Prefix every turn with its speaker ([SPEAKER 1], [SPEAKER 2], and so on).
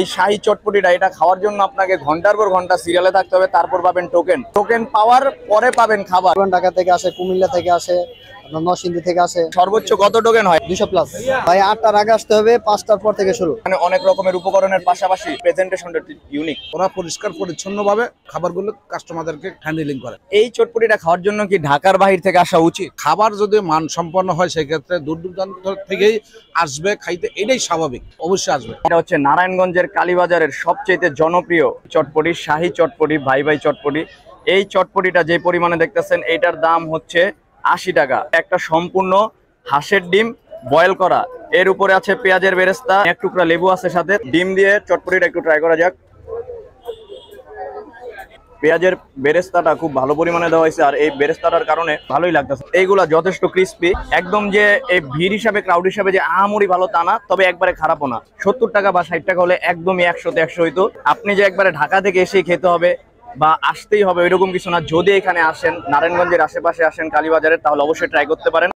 [SPEAKER 1] এই শাহী চটপটিটা এটা খাওয়ার জন্য আপনাকে ঘন্টার পর ঘন্টা সিরিয়ালে থাকতে হবে, তারপর পাবেন টোকেন। টোকেন পাওয়ার পরে পাবেন খাবার।
[SPEAKER 2] ঢাকা থেকে আসে, কুমিল্লা থেকে আসে, আপনার নরসিংদী থেকে আসে।
[SPEAKER 1] সর্বোচ্চ কত টোকেন হয়?
[SPEAKER 2] 200+ ভাই। 8টার আগে আসতে হবে, 5টার পর থেকে শুরু।
[SPEAKER 1] মানে অনেক রকমের উপকরণের পাশাপাশি প্রেজেন্টেশনটা ইউনিক।
[SPEAKER 3] ওরা পরিষ্কার পরিচ্ছন্নভাবে খাবারগুলো কাস্টমারদেরকে হ্যান্ডেলিং করে।
[SPEAKER 1] এই চটপটিটা খাওয়ার জন্য কি ঢাকার বাহির থেকে আসা উচিত?
[SPEAKER 3] খাবার যদি মানসম্পন্ন হয় সেক্ষেত্রে দূর দূরান্ত থেকেই আসবে খাইতে, এটাই স্বাভাবিক, অবশ্যই আসবে।
[SPEAKER 1] এটা হচ্ছে নারায়ণগঞ্জের কালীবাজারের সবচেয়ে জনপ্রিয় চটপটি, শাহী চটপটি, ভাই ভাই চটপটি। এই চটপটিটা যে পরিমাণে দেখতেছেন এইটার দাম হচ্ছে 80 টাকা। একটা সম্পূর্ণ হাঁসের ডিম বয়েল করা, এর উপরে আছে পেঁয়াজের বেরেস্তা, এক টুকরা লেবু আছে সাথে। ডিম দিয়ে চটপটিটা একটু ট্রাই করা যাক। পেঁয়াজের বেরেস্তাটা খুব ভালো পরিমাণে দেওয়া হয়েছে, আর এই বেরেস্তাটার কারণে ভালোই লাগতেছে। এইগুলা যথেষ্ট ক্রিস্পি, একদম যে এই ভিড় হিসাবে ক্রাউড হিসাবে যে আহামরি ভালো তা না, তবে একবারে খারাপও না। 70 টাকা বা 60 টাকা হলে একদমই 100তে 100 হইতো। আপনি যে একবারে ঢাকা থেকে এসেই খেতে হবে বা আসতেই হবে এরকম কিছু না। যদি এখানে আসেন, নারায়ণগঞ্জের আশেপাশে আসেন কালীবাজারে, তাহলে অবশ্যই ট্রাই করতে পারেন।